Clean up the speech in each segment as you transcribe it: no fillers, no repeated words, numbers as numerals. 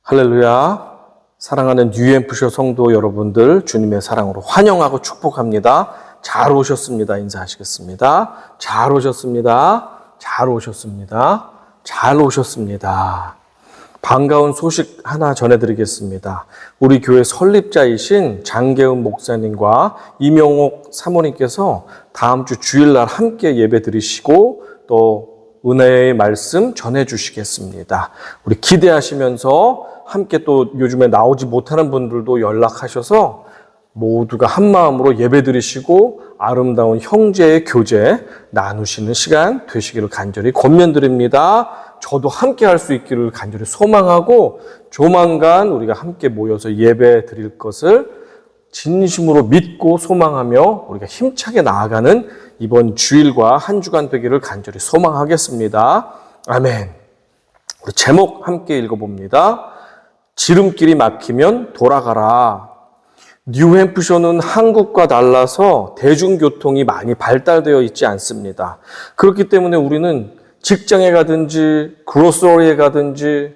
할렐루야. 사랑하는 UMF쇼 성도 여러분들, 주님의 사랑으로 환영하고 축복합니다. 잘 오셨습니다. 인사하시겠습니다. 잘 오셨습니다. 잘 오셨습니다. 잘 오셨습니다. 반가운 소식 하나 전해드리겠습니다. 우리 교회 설립자이신 장계은 목사님과 이명옥 사모님께서 다음 주 주일날 함께 예배 드리시고 또 은혜의 말씀 전해주시겠습니다. 우리 기대하시면서 함께 또 요즘에 나오지 못하는 분들도 연락하셔서 모두가 한 마음으로 예배 드리시고 아름다운 형제의 교제 나누시는 시간 되시기를 간절히 권면드립니다. 저도 함께 할 수 있기를 간절히 소망하고 조만간 우리가 함께 모여서 예배 드릴 것을 진심으로 믿고 소망하며 우리가 힘차게 나아가는 이번 주일과 한 주간 되기를 간절히 소망하겠습니다. 아멘. 우리 제목 함께 읽어봅니다. 지름길이 막히면 돌아가라. 뉴햄프셔는 한국과 달라서 대중교통이 많이 발달되어 있지 않습니다. 그렇기 때문에 우리는 직장에 가든지 그로서리에 가든지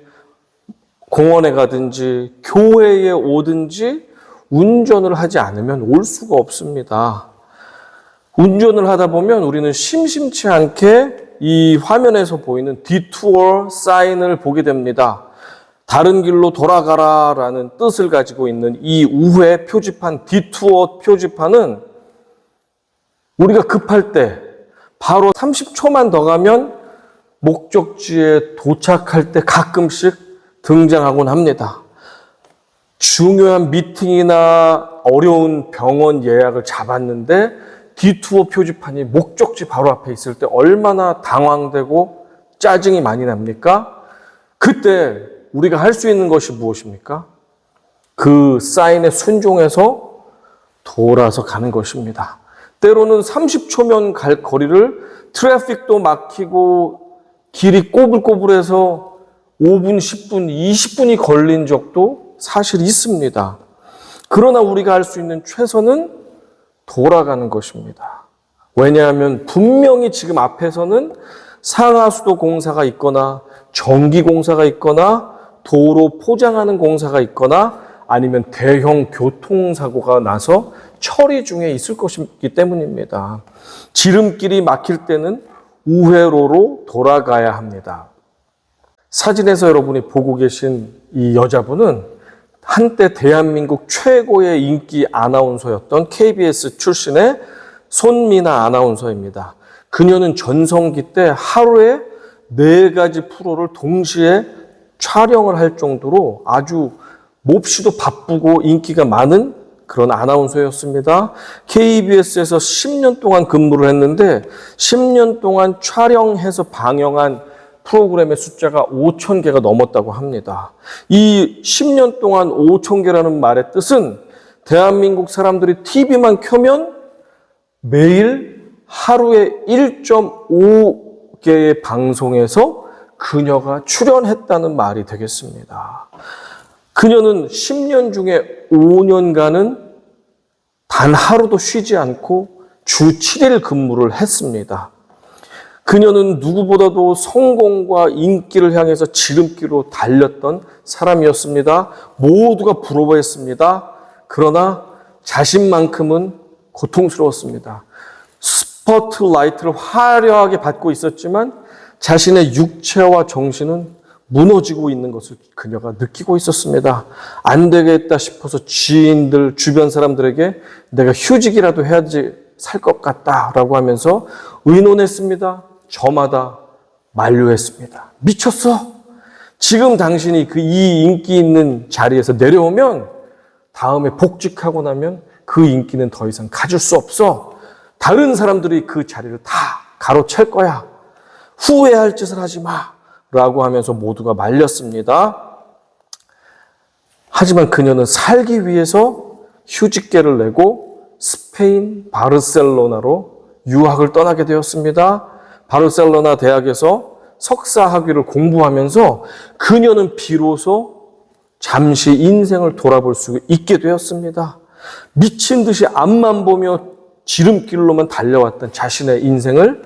공원에 가든지 교회에 오든지 운전을 하지 않으면 올 수가 없습니다. 운전을 하다 보면 우리는 심심치 않게 이 화면에서 보이는 디투어 사인을 보게 됩니다. 다른 길로 돌아가라라는 뜻을 가지고 있는 이 우회 표지판, 디투어 표지판은 우리가 급할 때 바로 30초만 더 가면 목적지에 도착할 때 가끔씩 등장하곤 합니다. 중요한 미팅이나 어려운 병원 예약을 잡았는데 디투어 표지판이 목적지 바로 앞에 있을 때 얼마나 당황되고 짜증이 많이 납니까? 그때 우리가 할 수 있는 것이 무엇입니까? 그 사인에 순종해서 돌아서 가는 것입니다. 때로는 30초면 갈 거리를 트래픽도 막히고 길이 꼬불꼬불해서 5분, 10분, 20분이 걸린 적도 사실 있습니다. 그러나 우리가 할 수 있는 최선은 돌아가는 것입니다. 왜냐하면 분명히 지금 앞에서는 상하수도 공사가 있거나 전기 공사가 있거나 도로 포장하는 공사가 있거나 아니면 대형 교통사고가 나서 처리 중에 있을 것이기 때문입니다. 지름길이 막힐 때는 우회로로 돌아가야 합니다. 사진에서 여러분이 보고 계신 이 여자분은 한때 대한민국 최고의 인기 아나운서였던 KBS 출신의 손미나 아나운서입니다. 그녀는 전성기 때 하루에 4가지 프로를 동시에 촬영을 할 정도로 아주 몹시도 바쁘고 인기가 많은 그런 아나운서였습니다. KBS에서 10년 동안 근무를 했는데 10년 동안 촬영해서 방영한 프로그램의 숫자가 5,000개가 넘었다고 합니다. 이 10년 동안 5,000개라는 말의 뜻은 대한민국 사람들이 TV만 켜면 매일 하루에 1.5개의 방송에서 그녀가 출연했다는 말이 되겠습니다. 그녀는 10년 중에 5년간은 단 하루도 쉬지 않고 주 7일 근무를 했습니다. 그녀는 누구보다도 성공과 인기를 향해서 지름길로 달렸던 사람이었습니다. 모두가 부러워했습니다. 그러나 자신만큼은 고통스러웠습니다. 스포트라이트를 화려하게 받고 있었지만 자신의 육체와 정신은 무너지고 있는 것을 그녀가 느끼고 있었습니다. 안 되겠다 싶어서 지인들, 주변 사람들에게 내가 휴직이라도 해야지 살 것 같다라고 하면서 의논했습니다. 저마다 만류했습니다. 미쳤어? 지금 당신이 이 인기 있는 자리에서 내려오면 다음에 복직하고 나면 그 인기는 더 이상 가질 수 없어. 다른 사람들이 그 자리를 다 가로챌 거야. 후회할 짓을 하지 마. 라고 하면서 모두가 말렸습니다. 하지만 그녀는 살기 위해서 휴직계를 내고 스페인 바르셀로나로 유학을 떠나게 되었습니다. 바르셀로나 대학에서 석사 학위를 공부하면서 그녀는 비로소 잠시 인생을 돌아볼 수 있게 되었습니다. 미친 듯이 앞만 보며 지름길로만 달려왔던 자신의 인생을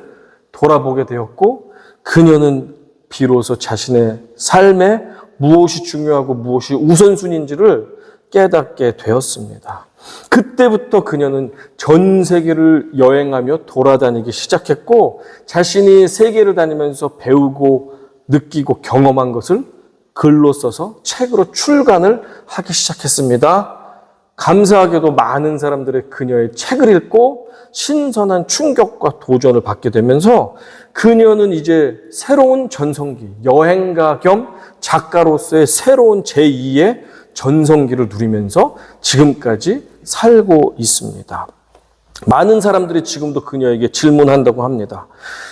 돌아보게 되었고 그녀는 비로소 자신의 삶의 무엇이 중요하고 무엇이 우선순위인지를 깨닫게 되었습니다. 그때부터 그녀는 전 세계를 여행하며 돌아다니기 시작했고 자신이 세계를 다니면서 배우고 느끼고 경험한 것을 글로 써서 책으로 출간을 하기 시작했습니다. 감사하게도 많은 사람들의 그녀의 책을 읽고 신선한 충격과 도전을 받게 되면서 그녀는 이제 새로운 전성기, 여행가 겸 작가로서의 새로운 제2의 전성기를 누리면서 지금까지 살고 있습니다. 많은 사람들이 지금도 그녀에게 질문한다고 합니다.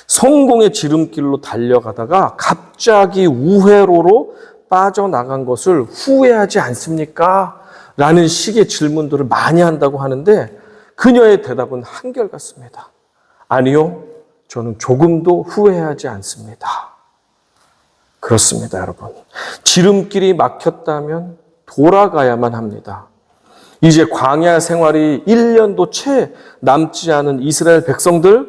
성공의 지름길로 달려가다가 갑자기 우회로로 빠져나간 것을 후회하지 않습니까? 라는 식의 질문들을 많이 한다고 하는데 그녀의 대답은 한결같습니다. 아니요, 저는 조금도 후회하지 않습니다. 그렇습니다, 여러분. 지름길이 막혔다면 돌아가야만 합니다. 이제 광야 생활이 1년도 채 남지 않은 이스라엘 백성들,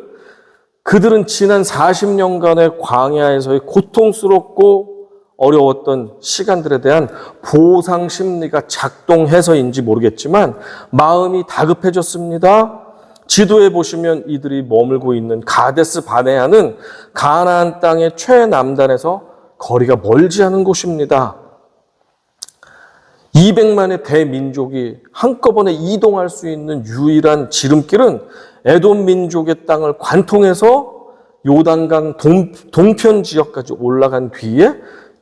그들은 지난 40년간의 광야에서의 고통스럽고 어려웠던 시간들에 대한 보상 심리가 작동해서인지 모르겠지만 마음이 다급해졌습니다. 지도에 보시면 이들이 머물고 있는 가데스 바네아는 가나안 땅의 최남단에서 거리가 멀지 않은 곳입니다. 200만의 대민족이 한꺼번에 이동할 수 있는 유일한 지름길은 에돔 민족의 땅을 관통해서 요단강 동편 지역까지 올라간 뒤에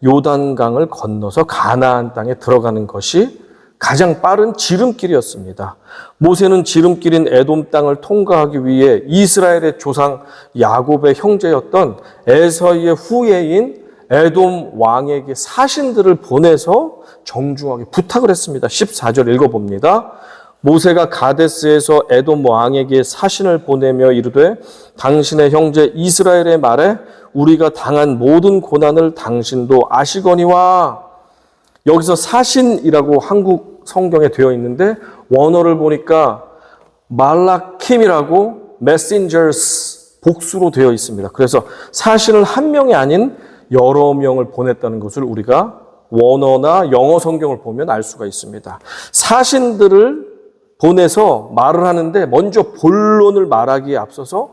요단강을 건너서 가나안 땅에 들어가는 것이 가장 빠른 지름길이었습니다. 모세는 지름길인 에돔 땅을 통과하기 위해 이스라엘의 조상 야곱의 형제였던 에서의 후예인 에돔 왕에게 사신들을 보내서 정중하게 부탁을 했습니다. 14절 읽어봅니다. 모세가 가데스에서 에돔 왕에게 사신을 보내며 이르되 당신의 형제 이스라엘의 말에 우리가 당한 모든 고난을 당신도 아시거니와. 여기서 사신이라고 한국 성경에 되어 있는데 원어를 보니까 말라킴이라고 messengers 복수로 되어 있습니다. 그래서 사신을 한 명이 아닌 여러 명을 보냈다는 것을 우리가 원어나 영어 성경을 보면 알 수가 있습니다. 사신들을 보내서 말을 하는데 먼저 본론을 말하기에 앞서서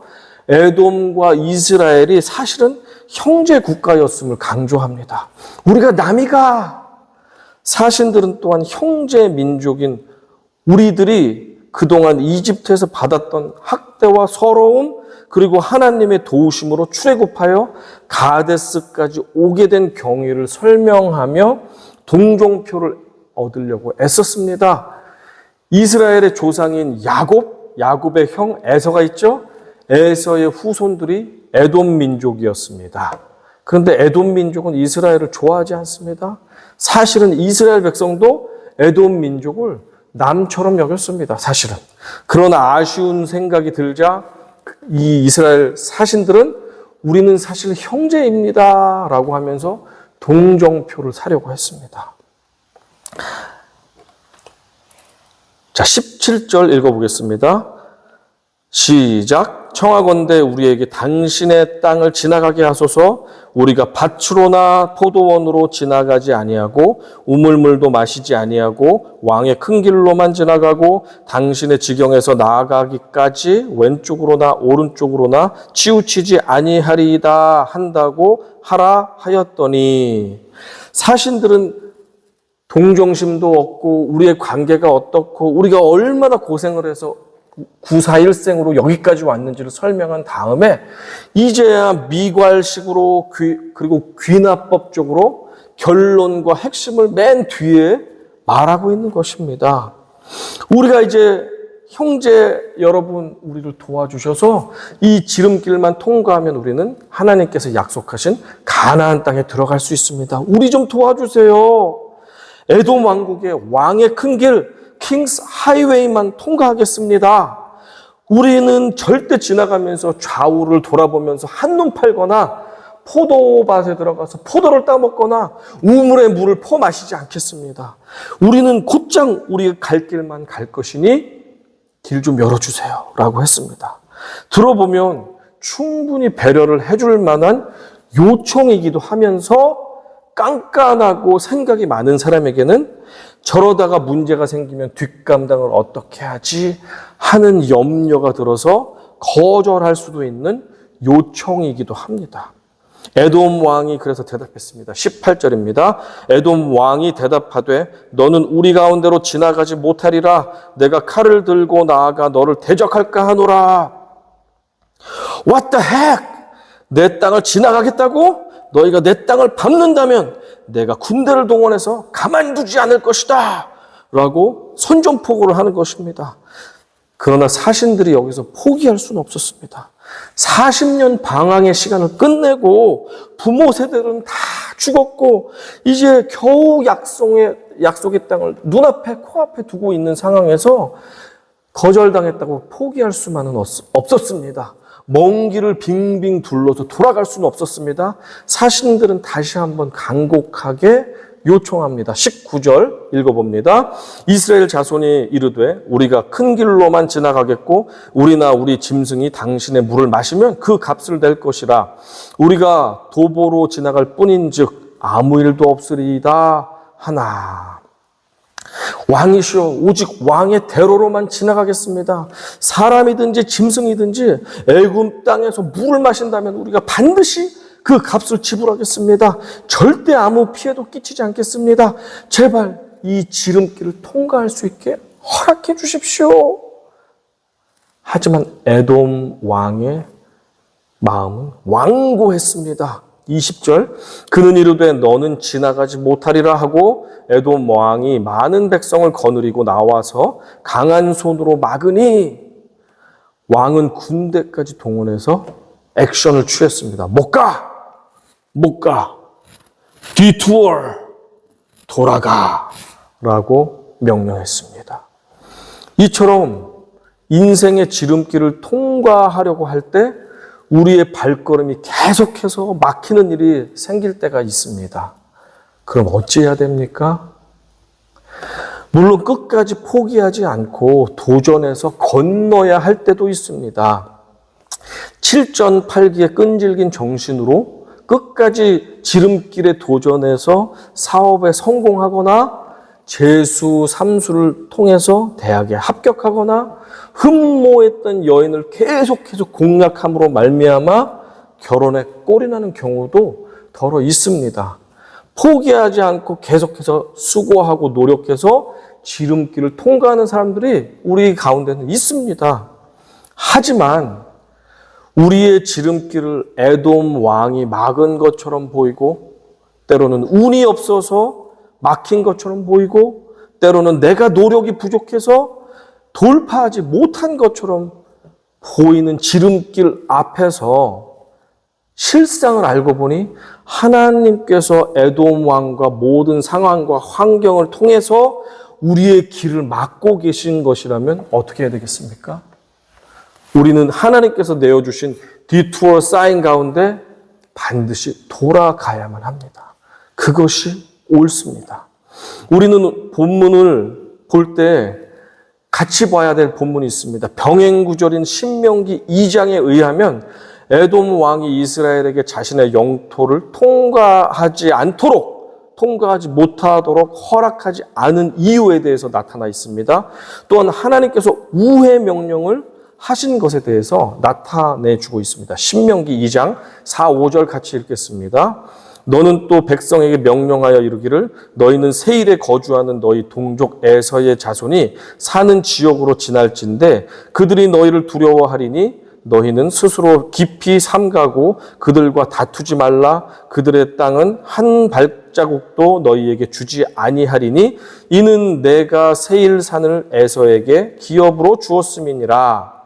에돔과 이스라엘이 사실은 형제 국가였음을 강조합니다. 우리가 남이가, 사신들은 또한 형제 민족인 우리들이 그동안 이집트에서 받았던 학대와 서러움 그리고 하나님의 도우심으로 출애굽하여 가데스까지 오게 된 경위를 설명하며 동정표를 얻으려고 애썼습니다. 이스라엘의 조상인 야곱의 형 에서가 있죠? 에서의 후손들이 에돔 민족이었습니다. 그런데 에돔 민족은 이스라엘을 좋아하지 않습니다. 사실은 이스라엘 백성도 에돔 민족을 남처럼 여겼습니다. 사실은. 그러나 아쉬운 생각이 들자 이 이스라엘 사신들은 우리는 사실 형제입니다 라고 하면서 동정표를 사려고 했습니다. 자, 17절 읽어보겠습니다. 시작. 청하건대 우리에게 당신의 땅을 지나가게 하소서. 우리가 밭으로나 포도원으로 지나가지 아니하고 우물물도 마시지 아니하고 왕의 큰 길로만 지나가고 당신의 지경에서 나아가기까지 왼쪽으로나 오른쪽으로나 치우치지 아니하리이다 한다고 하라 하였더니, 사신들은 동정심도 없고 우리의 관계가 어떻고 우리가 얼마나 고생을 해서 구사일생으로 여기까지 왔는지를 설명한 다음에 이제야 미괄식으로 그리고 귀납법적으로 결론과 핵심을 맨 뒤에 말하고 있는 것입니다. 우리가 이제 형제 여러분 우리를 도와주셔서 이 지름길만 통과하면 우리는 하나님께서 약속하신 가나안 땅에 들어갈 수 있습니다. 우리 좀 도와주세요. 에돔 왕국의 왕의 큰 길, 킹스 하이웨이만 통과하겠습니다. 우리는 절대 지나가면서 좌우를 돌아보면서 한눈 팔거나 포도밭에 들어가서 포도를 따먹거나 우물의 물을 퍼 마시지 않겠습니다. 우리는 곧장 우리가 갈 길만 갈 것이니 길 좀 열어주세요 라고 했습니다. 들어보면 충분히 배려를 해줄 만한 요청이기도 하면서 깐깐하고 생각이 많은 사람에게는 저러다가 문제가 생기면 뒷감당을 어떻게 하지 하는 염려가 들어서 거절할 수도 있는 요청이기도 합니다. 에돔 왕이 그래서 대답했습니다. 18절입니다. 에돔 왕이 대답하되 너는 우리 가운데로 지나가지 못하리라. 내가 칼을 들고 나아가 너를 대적할까 하노라. What the heck? 내 땅을 지나가겠다고? 너희가 내 땅을 밟는다면 내가 군대를 동원해서 가만두지 않을 것이다. 라고 선전포고를 하는 것입니다. 그러나 사신들이 여기서 포기할 수는 없었습니다. 40년 방황의 시간을 끝내고 부모 세대들은 다 죽었고 이제 겨우 약속의 땅을 눈앞에 코앞에 두고 있는 상황에서 거절당했다고 포기할 수만은 없었습니다. 먼 길을 빙빙 둘러서 돌아갈 수는 없었습니다. 사신들은 다시 한번 간곡하게 요청합니다. 19절 읽어봅니다. 이스라엘 자손이 이르되 우리가 큰 길로만 지나가겠고 우리나 우리 짐승이 당신의 물을 마시면 그 값을 낼 것이라. 우리가 도보로 지나갈 뿐인즉 아무 일도 없으리이다 하나. 왕이시여 오직 왕의 대로로만 지나가겠습니다. 사람이든지 짐승이든지 애굽 땅에서 물을 마신다면 우리가 반드시 그 값을 지불하겠습니다. 절대 아무 피해도 끼치지 않겠습니다. 제발 이 지름길을 통과할 수 있게 허락해 주십시오. 하지만 에돔 왕의 마음은 완고했습니다. 20절 그는 이르되 너는 지나가지 못하리라 하고 에돔 왕이 많은 백성을 거느리고 나와서 강한 손으로 막으니 왕은 군대까지 동원해서 액션을 취했습니다. 못 가. 디투어 돌아가 라고 명령했습니다. 이처럼 인생의 지름길을 통과하려고 할 때 우리의 발걸음이 계속해서 막히는 일이 생길 때가 있습니다. 그럼 어찌해야 됩니까? 물론 끝까지 포기하지 않고 도전해서 건너야 할 때도 있습니다. 7전8기의 끈질긴 정신으로 끝까지 지름길에 도전해서 사업에 성공하거나 재수, 삼수를 통해서 대학에 합격하거나 흠모했던 여인을 계속해서 공략함으로 말미암아 결혼에 꼴이 나는 경우도 더러 있습니다. 포기하지 않고 계속해서 수고하고 노력해서 지름길을 통과하는 사람들이 우리 가운데는 있습니다. 하지만 우리의 지름길을 에돔 왕이 막은 것처럼 보이고 때로는 운이 없어서 막힌 것처럼 보이고 때로는 내가 노력이 부족해서 돌파하지 못한 것처럼 보이는 지름길 앞에서 실상을 알고 보니 하나님께서 에돔 왕과 모든 상황과 환경을 통해서 우리의 길을 막고 계신 것이라면 어떻게 해야 되겠습니까? 우리는 하나님께서 내어주신 디투어 사인 가운데 반드시 돌아가야만 합니다. 그것이 옳습니다. 우리는 본문을 볼 때 같이 봐야 될 본문이 있습니다. 병행구절인 신명기 2장에 의하면 에돔 왕이 이스라엘에게 자신의 영토를 통과하지 못하도록 허락하지 않은 이유에 대해서 나타나 있습니다. 또한 하나님께서 우회 명령을 하신 것에 대해서 나타내주고 있습니다. 신명기 2장 4, 5절 같이 읽겠습니다. 너는 또 백성에게 명령하여 이르기를 너희는 세일에 거주하는 너희 동족 에서의 자손이 사는 지역으로 지날진대 그들이 너희를 두려워하리니 너희는 스스로 깊이 삼가고 그들과 다투지 말라. 그들의 땅은 한 발자국도 너희에게 주지 아니하리니 이는 내가 세일산을 에서에게 기업으로 주었음이니라.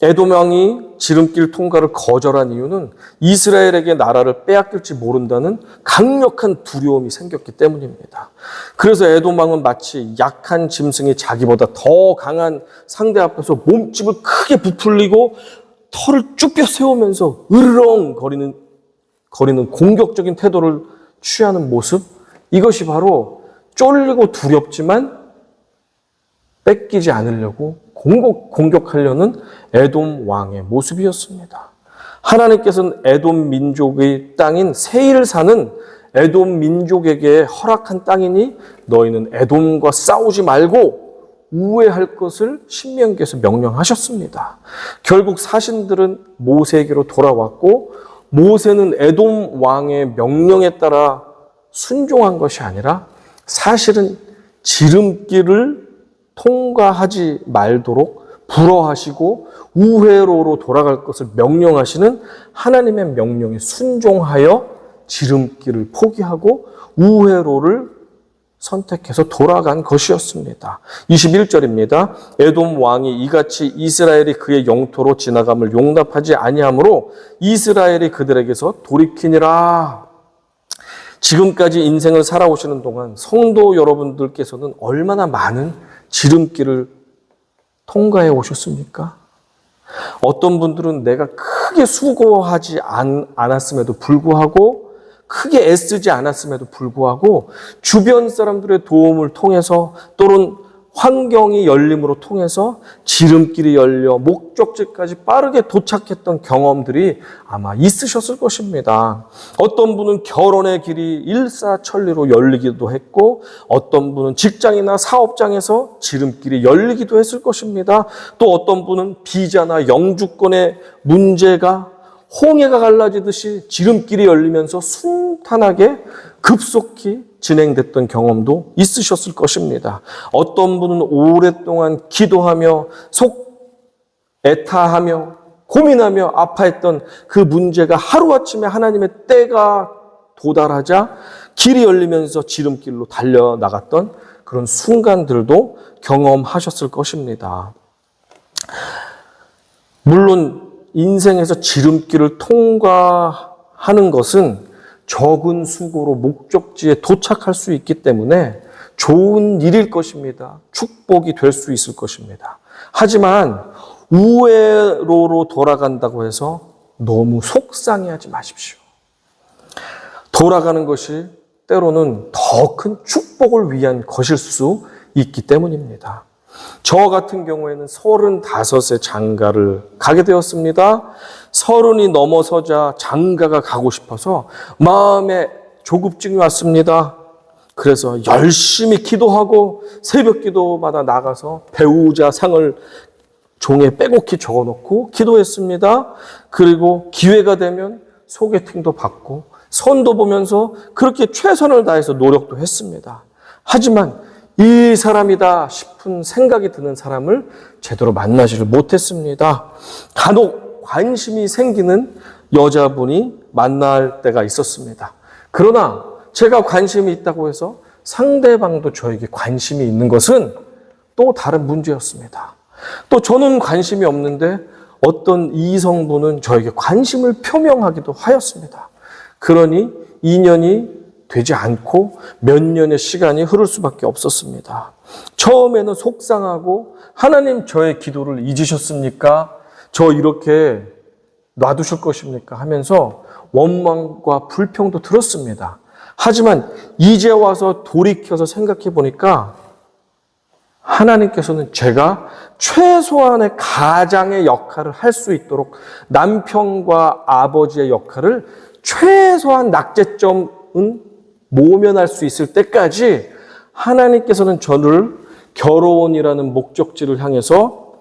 에돔 왕이 지름길 통과를 거절한 이유는 이스라엘에게 나라를 빼앗길지 모른다는 강력한 두려움이 생겼기 때문입니다. 그래서 에돔 왕은 마치 약한 짐승이 자기보다 더 강한 상대 앞에서 몸집을 크게 부풀리고 털을 쭉 펴세우면서 으르렁 거리는 공격적인 태도를 취하는 모습, 이것이 바로 쫄리고 두렵지만 뺏기지 않으려고 공격하려는 에돔 왕의 모습이었습니다. 하나님께서는 에돔 민족의 땅인 세일산은 에돔 민족에게 허락한 땅이니 너희는 에돔과 싸우지 말고 우회할 것을 신명기에서 명령하셨습니다. 결국 사신들은 모세에게로 돌아왔고 모세는 에돔 왕의 명령에 따라 순종한 것이 아니라 사실은 지름길을 통과하지 말도록 불허하시고 우회로로 돌아갈 것을 명령하시는 하나님의 명령에 순종하여 지름길을 포기하고 우회로를 선택해서 돌아간 것이었습니다. 21절입니다. 에돔 왕이 이같이 이스라엘이 그의 영토로 지나감을 용납하지 아니하므로 이스라엘이 그들에게서 돌이키니라. 지금까지 인생을 살아오시는 동안 성도 여러분들께서는 얼마나 많은 지름길을 통과해 오셨습니까? 어떤 분들은 내가 크게 수고하지 않았음에도 불구하고 크게 애쓰지 않았음에도 불구하고 주변 사람들의 도움을 통해서 또는 환경이 열림으로 통해서 지름길이 열려 목적지까지 빠르게 도착했던 경험들이 아마 있으셨을 것입니다. 어떤 분은 결혼의 길이 일사천리로 열리기도 했고 어떤 분은 직장이나 사업장에서 지름길이 열리기도 했을 것입니다. 또 어떤 분은 비자나 영주권의 문제가 홍해가 갈라지듯이 지름길이 열리면서 순탄하게 급속히 진행됐던 경험도 있으셨을 것입니다. 어떤 분은 오랫동안 기도하며 애타하며 고민하며 아파했던 그 문제가 하루아침에 하나님의 때가 도달하자 길이 열리면서 지름길로 달려나갔던 그런 순간들도 경험하셨을 것입니다. 물론 인생에서 지름길을 통과하는 것은 적은 수고로 목적지에 도착할 수 있기 때문에 좋은 일일 것입니다. 축복이 될 수 있을 것입니다. 하지만 우회로로 돌아간다고 해서 너무 속상해하지 마십시오. 돌아가는 것이 때로는 더 큰 축복을 위한 것일 수 있기 때문입니다. 저 같은 경우에는 35세 장가를 가게 되었습니다. 30이 넘어서자 장가가 가고 싶어서 마음에 조급증이 왔습니다. 그래서 열심히 기도하고 새벽 기도마다 나가서 배우자 상을 종에 빼곡히 적어놓고 기도했습니다. 그리고 기회가 되면 소개팅도 받고 선도 보면서 그렇게 최선을 다해서 노력도 했습니다. 하지만 이 사람이다 싶은 생각이 드는 사람을 제대로 만나지를 못했습니다. 간혹 관심이 생기는 여자분이 만날 때가 있었습니다. 그러나 제가 관심이 있다고 해서 상대방도 저에게 관심이 있는 것은 또 다른 문제였습니다. 또 저는 관심이 없는데 어떤 이성분은 저에게 관심을 표명하기도 하였습니다. 그러니 인연이 되지 않고 몇 년의 시간이 흐를 수밖에 없었습니다. 처음에는 속상하고 하나님 저의 기도를 잊으셨습니까? 저 이렇게 놔두실 것입니까? 하면서 원망과 불평도 들었습니다. 하지만 이제 와서 돌이켜서 생각해 보니까 하나님께서는 제가 최소한의 가장의 역할을 할 수 있도록 남편과 아버지의 역할을 최소한 낙제점은 모면할 수 있을 때까지 하나님께서는 저를 결혼이라는 목적지를 향해서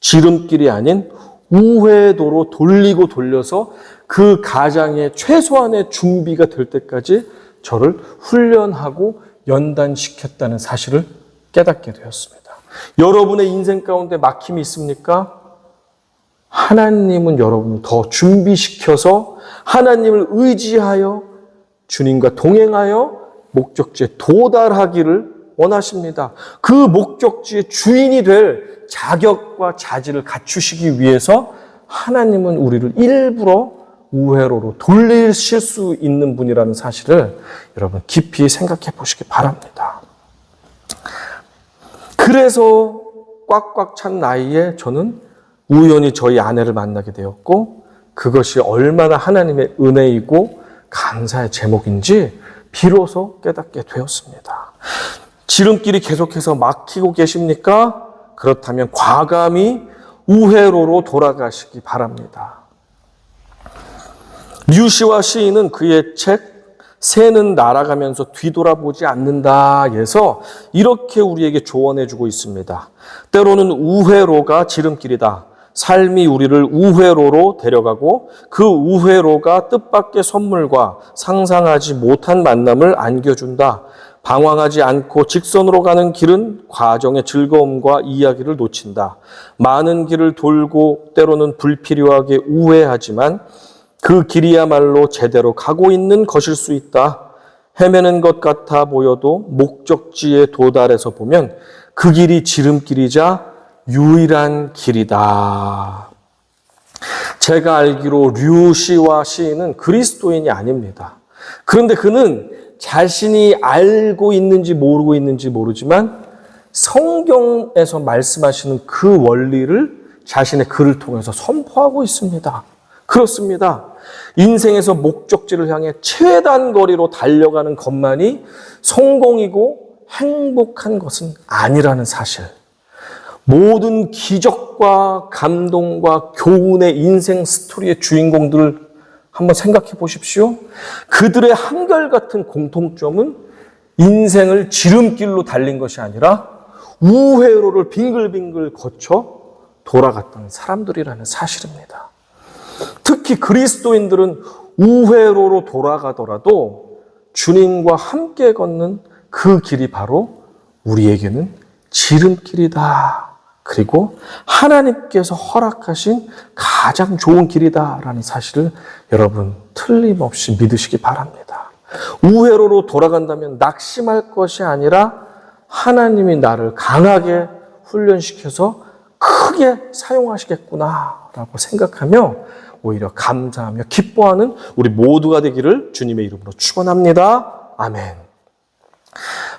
지름길이 아닌 우회도로 돌리고 돌려서 그 가장의 최소한의 준비가 될 때까지 저를 훈련하고 연단시켰다는 사실을 깨닫게 되었습니다. 여러분의 인생 가운데 막힘이 있습니까? 하나님은 여러분을 더 준비시켜서 하나님을 의지하여 주님과 동행하여 목적지에 도달하기를 원하십니다. 그 목적지의 주인이 될 자격과 자질을 갖추시기 위해서 하나님은 우리를 일부러 우회로로 돌리실 수 있는 분이라는 사실을 여러분 깊이 생각해 보시기 바랍니다. 그래서 꽉꽉 찬 나이에 저는 우연히 저희 아내를 만나게 되었고 그것이 얼마나 하나님의 은혜이고 감사의 제목인지 비로소 깨닫게 되었습니다. 지름길이 계속해서 막히고 계십니까? 그렇다면 과감히 우회로로 돌아가시기 바랍니다. 류시와 시인은 그의 책 새는 날아가면서 뒤돌아보지 않는다 해서 이렇게 우리에게 조언해 주고 있습니다. 때로는 우회로가 지름길이다. 삶이 우리를 우회로로 데려가고 그 우회로가 뜻밖의 선물과 상상하지 못한 만남을 안겨준다. 방황하지 않고 직선으로 가는 길은 과정의 즐거움과 이야기를 놓친다. 많은 길을 돌고 때로는 불필요하게 우회하지만 그 길이야말로 제대로 가고 있는 것일 수 있다. 헤매는 것 같아 보여도 목적지에 도달해서 보면 그 길이 지름길이자 유일한 길이다. 제가 알기로 류 씨와 시인은 그리스도인이 아닙니다. 그런데 그는 자신이 알고 있는지 모르고 있는지 모르지만 성경에서 말씀하시는 그 원리를 자신의 글을 통해서 선포하고 있습니다. 그렇습니다. 인생에서 목적지를 향해 최단 거리로 달려가는 것만이 성공이고 행복한 것은 아니라는 사실. 모든 기적과 감동과 교훈의 인생 스토리의 주인공들을 한번 생각해 보십시오. 그들의 한결같은 공통점은 인생을 지름길로 달린 것이 아니라 우회로를 빙글빙글 거쳐 돌아갔던 사람들이라는 사실입니다. 특히 그리스도인들은 우회로로 돌아가더라도 주님과 함께 걷는 그 길이 바로 우리에게는 지름길이다. 그리고 하나님께서 허락하신 가장 좋은 길이다라는 사실을 여러분 틀림없이 믿으시기 바랍니다. 우회로로 돌아간다면 낙심할 것이 아니라 하나님이 나를 강하게 훈련시켜서 크게 사용하시겠구나라고 생각하며 오히려 감사하며 기뻐하는 우리 모두가 되기를 주님의 이름으로 축원합니다. 아멘.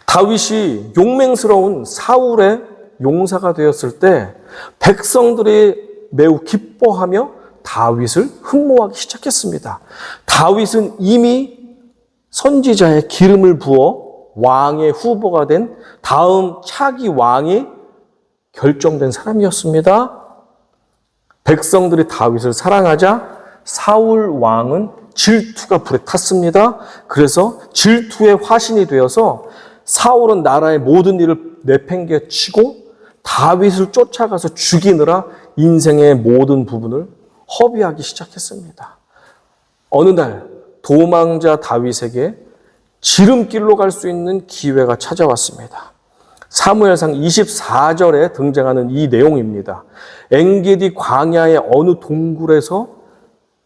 다윗이 용맹스러운 사울의 용사가 되었을 때 백성들이 매우 기뻐하며 다윗을 흠모하기 시작했습니다. 다윗은 이미 선지자의 기름을 부어 왕의 후보가 된 다음 차기 왕이 결정된 사람이었습니다. 백성들이 다윗을 사랑하자 사울 왕은 질투가 불에 탔습니다. 그래서 질투의 화신이 되어서 사울은 나라의 모든 일을 내팽개치고 다윗을 쫓아가서 죽이느라 인생의 모든 부분을 허비하기 시작했습니다. 어느 날 도망자 다윗에게 지름길로 갈 수 있는 기회가 찾아왔습니다. 사무엘상 24절에 등장하는 이 내용입니다. 엔게디 광야의 어느 동굴에서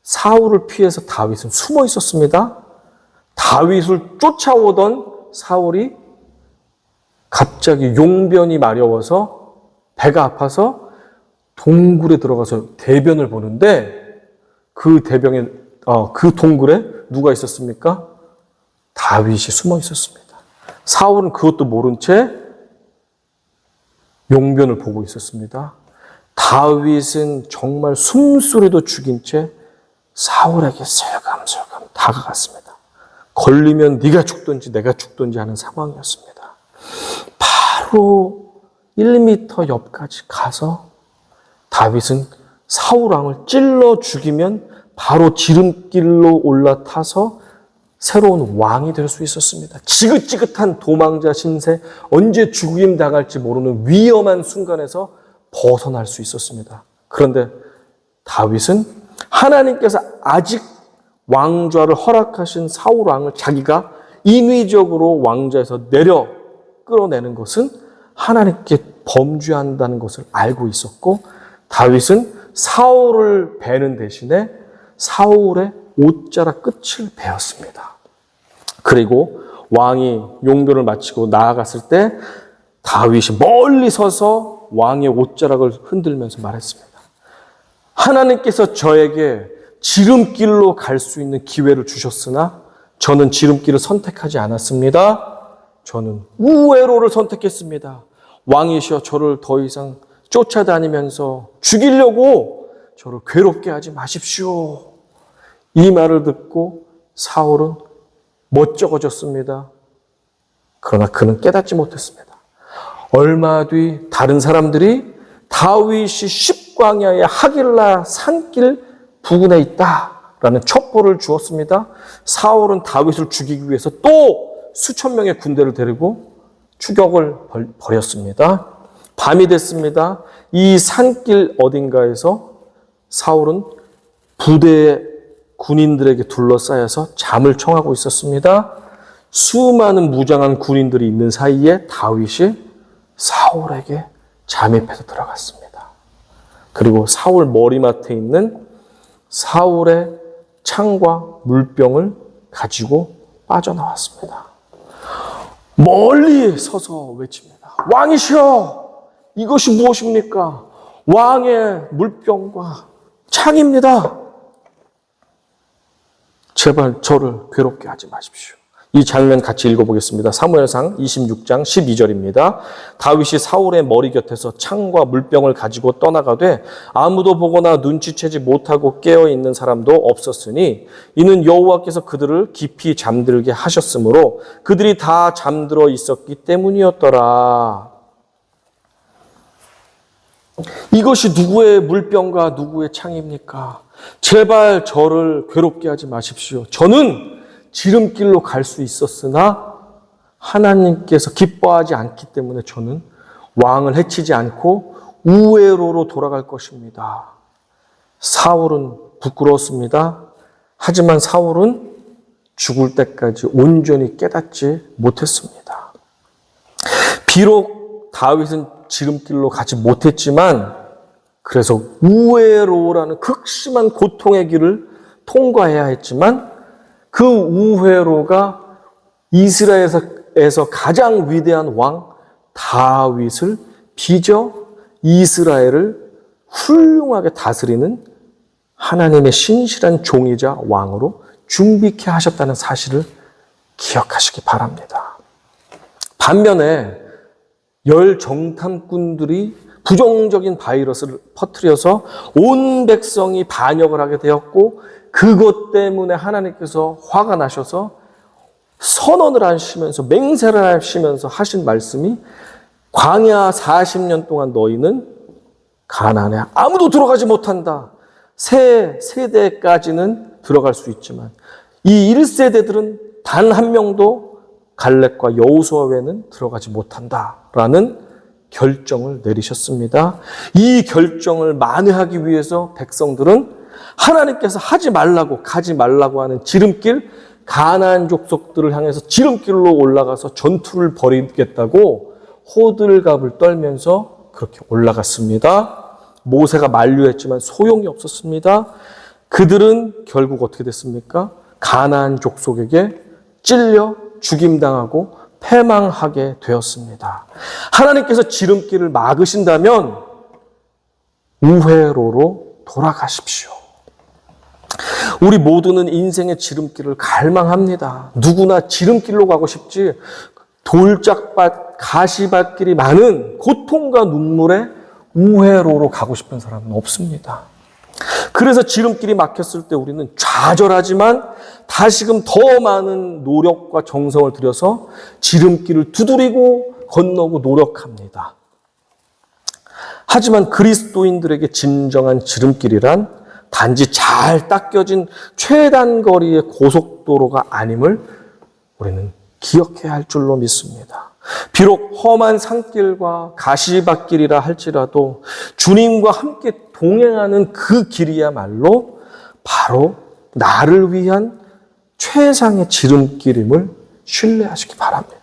사울을 피해서 다윗은 숨어 있었습니다. 다윗을 쫓아오던 사울이 갑자기 용변이 마려워서 배가 아파서 동굴에 들어가서 대변을 보는데 그 동굴에 누가 있었습니까? 다윗이 숨어 있었습니다. 사울은 그것도 모른 채 용변을 보고 있었습니다. 다윗은 정말 숨소리도 죽인 채 사울에게 슬금슬금 다가갔습니다. 걸리면 네가 죽든지 내가 죽든지 하는 상황이었습니다. 바로 1m 옆까지 가서 다윗은 사울 왕을 찔러 죽이면 바로 지름길로 올라타서 새로운 왕이 될 수 있었습니다. 지긋지긋한 도망자 신세, 언제 죽임 당할지 모르는 위험한 순간에서 벗어날 수 있었습니다. 그런데 다윗은 하나님께서 아직 왕좌를 허락하신 사울 왕을 자기가 인위적으로 왕좌에서 끌어내는 것은 하나님께 범죄한다는 것을 알고 있었고, 다윗은 사울을 베는 대신에 사울의 옷자락 끝을 베었습니다. 그리고 왕이 용변을 마치고 나아갔을 때 다윗이 멀리 서서 왕의 옷자락을 흔들면서 말했습니다. 하나님께서 저에게 지름길로 갈 수 있는 기회를 주셨으나 저는 지름길을 선택하지 않았습니다. 저는 우회로를 선택했습니다. 왕이시여 저를 더 이상 쫓아다니면서 죽이려고 저를 괴롭게 하지 마십시오. 이 말을 듣고 사울은 멋쩍어졌습니다. 그러나 그는 깨닫지 못했습니다. 얼마 뒤 다른 사람들이 다윗이 십광야의 하길라 산길 부근에 있다 라는 첩보를 주었습니다. 사울은 다윗을 죽이기 위해서 또 수천 명의 군대를 데리고 추격을 벌였습니다. 밤이 됐습니다. 이 산길 어딘가에서 사울은 부대의 군인들에게 둘러싸여서 잠을 청하고 있었습니다. 수많은 무장한 군인들이 있는 사이에 다윗이 사울에게 잠입해서 들어갔습니다. 그리고 사울 머리맡에 있는 사울의 창과 물병을 가지고 빠져나왔습니다. 멀리 서서 외칩니다. 왕이시여! 이것이 무엇입니까? 왕의 물병과 창입니다. 제발 저를 괴롭게 하지 마십시오. 이 장면 같이 읽어보겠습니다. 사무엘상 26장 12절입니다. 다윗이 사울의 머리 곁에서 창과 물병을 가지고 떠나가되 아무도 보거나 눈치채지 못하고 깨어있는 사람도 없었으니 이는 여호와께서 그들을 깊이 잠들게 하셨으므로 그들이 다 잠들어 있었기 때문이었더라. 이것이 누구의 물병과 누구의 창입니까? 제발 저를 괴롭게 하지 마십시오. 저는 지름길로 갈 수 있었으나 하나님께서 기뻐하지 않기 때문에 저는 왕을 해치지 않고 우회로로 돌아갈 것입니다. 사울은 부끄러웠습니다. 하지만 사울은 죽을 때까지 온전히 깨닫지 못했습니다. 비록 다윗은 지름길로 가지 못했지만 그래서 우회로라는 극심한 고통의 길을 통과해야 했지만 그 우회로가 이스라엘에서 가장 위대한 왕 다윗을 빚어 이스라엘을 훌륭하게 다스리는 하나님의 신실한 종이자 왕으로 준비케 하셨다는 사실을 기억하시기 바랍니다. 반면에 열 정탐꾼들이 부정적인 바이러스를 퍼뜨려서 온 백성이 반역을 하게 되었고 그것 때문에 하나님께서 화가 나셔서 선언을 하시면서 맹세를 하시면서 하신 말씀이 광야 40년 동안 너희는 가나안에 아무도 들어가지 못한다. 새 세대까지는 들어갈 수 있지만 이 1세대들은 단 한 명도 갈렙과 여호수아 외에는 들어가지 못한다라는 결정을 내리셨습니다. 이 결정을 만회하기 위해서 백성들은 하나님께서 하지 말라고 가지 말라고 하는 지름길 가나안 족속들을 향해서 지름길로 올라가서 전투를 벌이겠다고 호들갑을 떨면서 그렇게 올라갔습니다. 모세가 만류했지만 소용이 없었습니다. 그들은 결국 어떻게 됐습니까? 가나안 족속에게 찔려 죽임당하고 패망하게 되었습니다. 하나님께서 지름길을 막으신다면 우회로로 돌아가십시오. 우리 모두는 인생의 지름길을 갈망합니다. 누구나 지름길로 가고 싶지 돌짝밭, 가시밭길이 많은 고통과 눈물의 우회로로 가고 싶은 사람은 없습니다. 그래서 지름길이 막혔을 때 우리는 좌절하지만 다시금 더 많은 노력과 정성을 들여서 지름길을 두드리고 건너고 노력합니다. 하지만 그리스도인들에게 진정한 지름길이란 단지 잘 닦여진 최단거리의 고속도로가 아님을 우리는 기억해야 할 줄로 믿습니다. 비록 험한 산길과 가시밭길이라 할지라도 주님과 함께 동행하는 그 길이야말로 바로 나를 위한 최상의 지름길임을 신뢰하시기 바랍니다.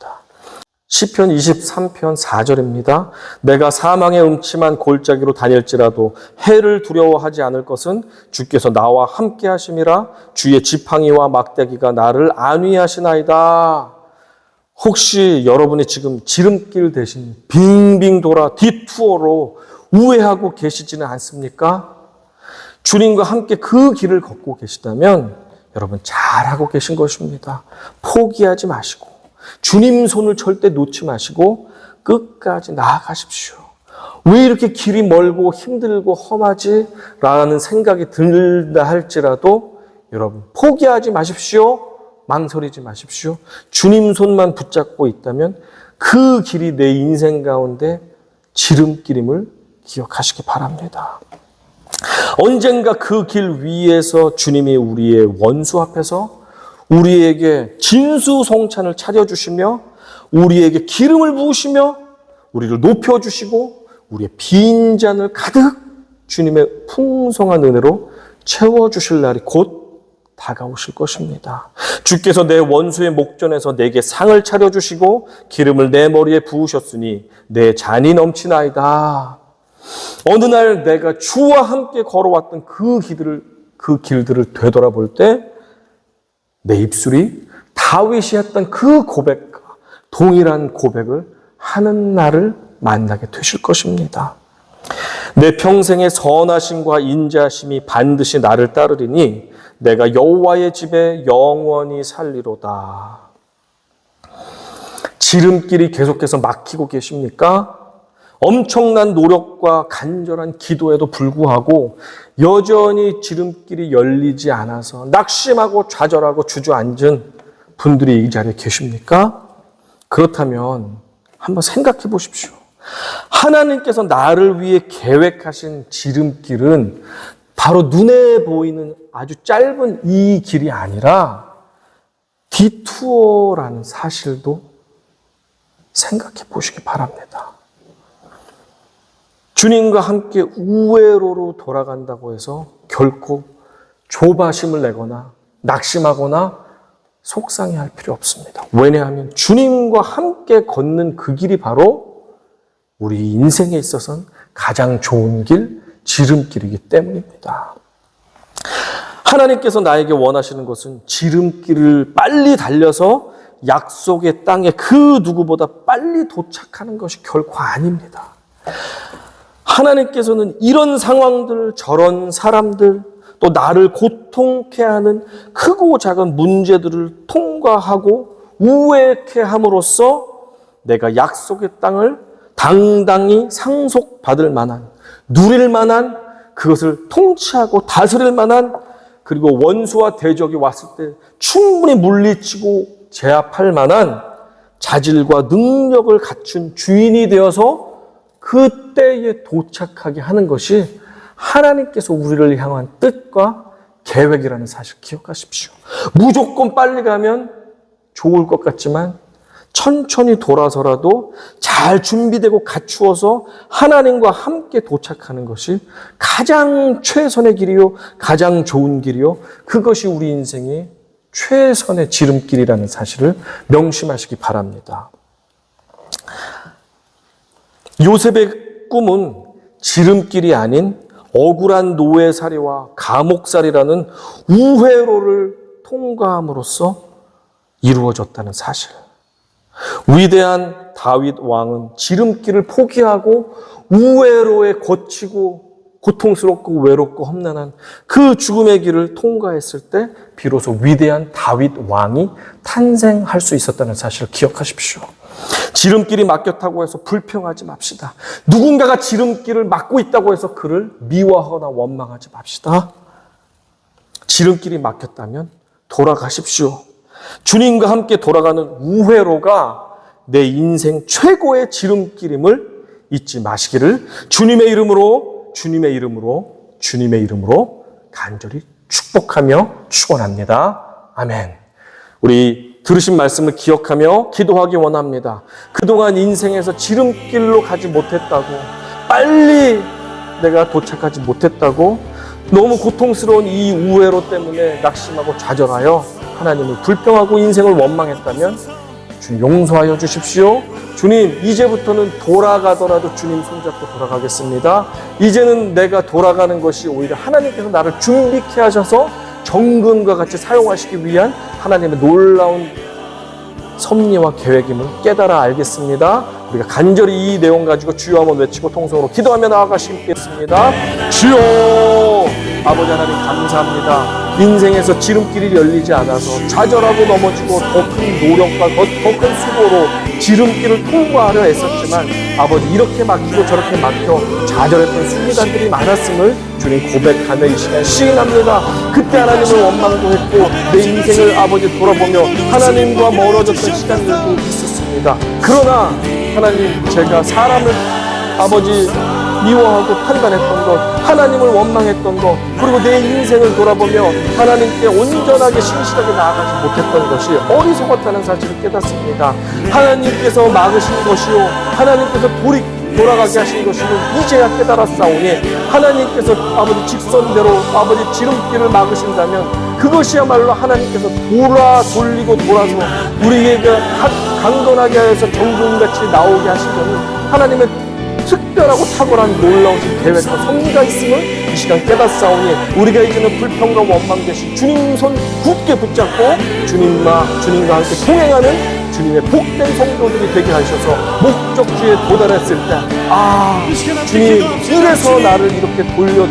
시편 23편 4절입니다. 내가 사망의 음침한 골짜기로 다닐지라도 해를 두려워하지 않을 것은 주께서 나와 함께 하심이라. 주의 지팡이와 막대기가 나를 안위하시나이다. 혹시 여러분이 지금 지름길 대신 빙빙 돌아 디투어로 우회하고 계시지는 않습니까? 주님과 함께 그 길을 걷고 계시다면 여러분 잘하고 계신 것입니다. 포기하지 마시고 주님 손을 절대 놓지 마시고 끝까지 나아가십시오. 왜 이렇게 길이 멀고 힘들고 험하지? 라는 생각이 든다 할지라도 여러분 포기하지 마십시오. 망설이지 마십시오. 주님 손만 붙잡고 있다면 그 길이 내 인생 가운데 지름길임을 기억하시기 바랍니다. 언젠가 그 길 위에서 주님이 우리의 원수 앞에서 우리에게 진수성찬을 차려주시며 우리에게 기름을 부으시며 우리를 높여주시고 우리의 빈잔을 가득 주님의 풍성한 은혜로 채워주실 날이 곧 다가오실 것입니다. 주께서 내 원수의 목전에서 내게 상을 차려주시고 기름을 내 머리에 부으셨으니 내 잔이 넘치나이다. 어느 날 내가 주와 함께 걸어왔던 그 길들을 되돌아볼 때 내 입술이 다윗이 했던 그 고백과 동일한 고백을 하는 날을 만나게 되실 것입니다. 내 평생의 선하심과 인자심이 반드시 나를 따르리니 내가 여호와의 집에 영원히 살리로다. 지름길이 계속해서 막히고 계십니까? 엄청난 노력과 간절한 기도에도 불구하고 여전히 지름길이 열리지 않아서 낙심하고 좌절하고 주저앉은 분들이 이 자리에 계십니까? 그렇다면 한번 생각해 보십시오. 하나님께서 나를 위해 계획하신 지름길은 바로 눈에 보이는 아주 짧은 이 길이 아니라 디투어라는 사실도 생각해 보시기 바랍니다. 주님과 함께 우회로로 돌아간다고 해서 결코 조바심을 내거나 낙심하거나 속상해할 필요 없습니다. 왜냐하면 주님과 함께 걷는 그 길이 바로 우리 인생에 있어서는 가장 좋은 길, 지름길이기 때문입니다. 하나님께서 나에게 원하시는 것은 지름길을 빨리 달려서 약속의 땅에 그 누구보다 빨리 도착하는 것이 결코 아닙니다. 하나님께서는 이런 상황들, 저런 사람들, 또 나를 고통케 하는 크고 작은 문제들을 통과하고 우회케 함으로써 내가 약속의 땅을 당당히 상속받을 만한, 누릴 만한, 그것을 통치하고 다스릴 만한, 그리고 원수와 대적이 왔을 때 충분히 물리치고 제압할 만한 자질과 능력을 갖춘 주인이 되어서 그때에 도착하게 하는 것이 하나님께서 우리를 향한 뜻과 계획이라는 사실 기억하십시오. 무조건 빨리 가면 좋을 것 같지만 천천히 돌아서라도 잘 준비되고 갖추어서 하나님과 함께 도착하는 것이 가장 최선의 길이요, 가장 좋은 길이요, 그것이 우리 인생의 최선의 지름길이라는 사실을 명심하시기 바랍니다. 요셉의 꿈은 지름길이 아닌 억울한 노예살이와 감옥살이라는 우회로를 통과함으로써 이루어졌다는 사실. 위대한 다윗 왕은 지름길을 포기하고 우회로에 거치고 고통스럽고 외롭고 험난한 그 죽음의 길을 통과했을 때 비로소 위대한 다윗 왕이 탄생할 수 있었다는 사실을 기억하십시오. 지름길이 막혔다고 해서 불평하지 맙시다. 누군가가 지름길을 막고 있다고 해서 그를 미워하거나 원망하지 맙시다. 지름길이 막혔다면 돌아가십시오. 주님과 함께 돌아가는 우회로가 내 인생 최고의 지름길임을 잊지 마시기를 주님의 이름으로 간절히 축복하며 축원합니다. 아멘. 우리 들으신 말씀을 기억하며 기도하기 원합니다. 그동안 인생에서 지름길로 가지 못했다고, 빨리 내가 도착하지 못했다고, 너무 고통스러운 이 우회로 때문에 낙심하고 좌절하여 하나님을 불평하고 인생을 원망했다면 주님 용서하여 주십시오. 주님, 이제부터는 돌아가더라도 주님 손잡고 돌아가겠습니다. 이제는 내가 돌아가는 것이 오히려 하나님께서 나를 준비케 하셔서 정금과 같이 사용하시기 위한 하나님의 놀라운 섭리와 계획임을 깨달아 알겠습니다. 우리가 간절히 이 내용 가지고 주여 한번 외치고 통성으로 기도하며 나아가시겠습니다. 주여, 아버지 하나님 감사합니다. 인생에서 지름길이 열리지 않아서 좌절하고 넘어지고 더 큰 노력과 더 큰 수고로 지름길을 통과하려 애썼지만 아버지 이렇게 막히고 저렇게 막혀 좌절했던 순간들이 많았음을 주님 고백하며 이 시간 시인합니다. 그때 하나님을 원망도 했고 내 인생을 아버지 돌아보며 하나님과 멀어졌던 시간들도 있었습니다. 그러나 하나님, 제가 사람을 아버지 미워하고 판단했던 것, 하나님을 원망했던 것, 그리고 내 인생을 돌아보며 하나님께 온전하게 신실하게 나아가지 못했던 것이 어리석었다는 사실을 깨닫습니다. 하나님께서 막으신 것이요, 하나님께서 돌아가게 하신 것이면 이제야 깨달았사오니, 하나님께서 아버지 직선대로 아버지 지름길을 막으신다면 그것이야말로 하나님께서 돌리고 돌아서 우리에게 강건하게 하여서 정금같이 나오게 하시려는 하나님의 특별하고 탁월한 놀라우신 계획과 섭리가 있음을 이 시간 깨닫사오니, 우리가 이제는 불평과 원망 대신 주님 손 굳게 붙잡고 주님과 함께 동행하는 주님의 복된 성도들이 되게 하셔서 목적지에 도달했을 때, 주님 이래서 나를 이렇게 돌려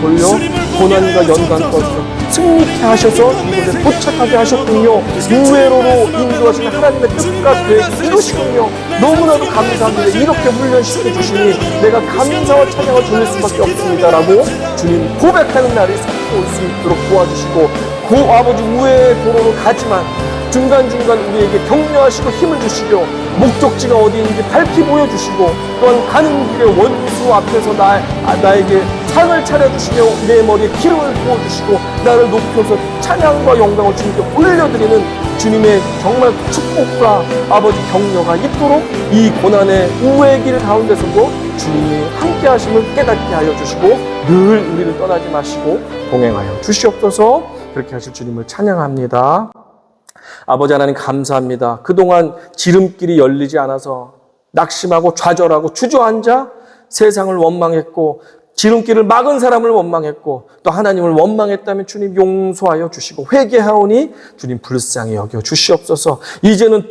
고난과 연단 떠서 승리케 하셔서 이곳에 도착하게 하셨군요. 우회로로 인도하시는 하나님의 뜻과 계획이 이루시군요. 너무나도 감사합니다. 이렇게 훈련시켜 주시니 내가 감사와 찬양을 돌릴 수밖에 없습니다라고 주님 고백하는 날이 올 수 있도록 도와주시고, 아버지 우회의 도로로 가지만 중간중간 우리에게 격려하시고 힘을 주시고, 목적지가 어디인지 밝히 보여주시고, 또한 가는 길에 원수 앞에서 나에게 상을 차려주시며 내 머리에 기름을 부어주시고 나를 높여서 찬양과 영광을 주님께 올려드리는 주님의 정말 축복과 아버지 격려가 있도록 이 고난의 우회의 길 가운데서도 주님이 함께 하심을 깨닫게 하여 주시고 늘 우리를 떠나지 마시고 동행하여 주시옵소서. 그렇게 하실 주님을 찬양합니다. 아버지 하나님 감사합니다. 그동안 지름길이 열리지 않아서 낙심하고 좌절하고 주저앉아 세상을 원망했고 지름길을 막은 사람을 원망했고 또 하나님을 원망했다면 주님 용서하여 주시고 회개하오니 주님 불쌍히 여겨 주시옵소서. 이제는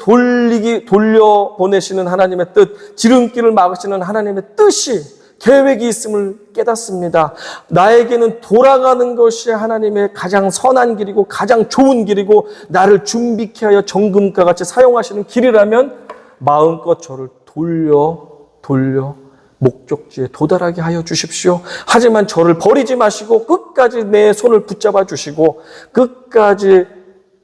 돌려보내시는 하나님의 뜻, 지름길을 막으시는 하나님의 뜻이 계획이 있음을 깨닫습니다. 나에게는 돌아가는 것이 하나님의 가장 선한 길이고 가장 좋은 길이고 나를 준비케 하여 정금과 같이 사용하시는 길이라면 마음껏 저를 돌려 목적지에 도달하게 하여 주십시오. 하지만 저를 버리지 마시고 끝까지 내 손을 붙잡아 주시고 끝까지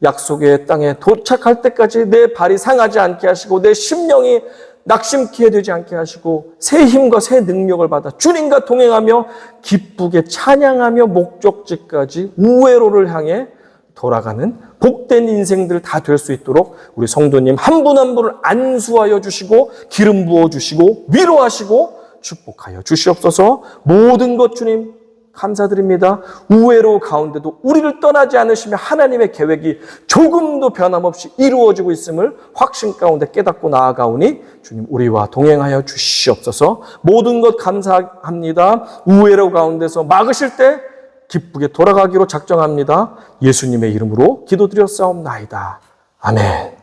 약속의 땅에 도착할 때까지 내 발이 상하지 않게 하시고 내 심령이 낙심케 되지 않게 하시고 새 힘과 새 능력을 받아 주님과 동행하며 기쁘게 찬양하며 목적지까지 우회로를 향해 돌아가는 복된 인생들 다 될 수 있도록 우리 성도님 한 분 한 분을 안수하여 주시고 기름 부어 주시고 위로하시고 축복하여 주시옵소서. 모든 것 주님 감사드립니다. 우회로 가운데도 우리를 떠나지 않으시며 하나님의 계획이 조금도 변함없이 이루어지고 있음을 확신 가운데 깨닫고 나아가오니 주님 우리와 동행하여 주시옵소서. 모든 것 감사합니다. 우회로 가운데서 막으실 때 기쁘게 돌아가기로 작정합니다. 예수님의 이름으로 기도드렸사옵나이다. 아멘.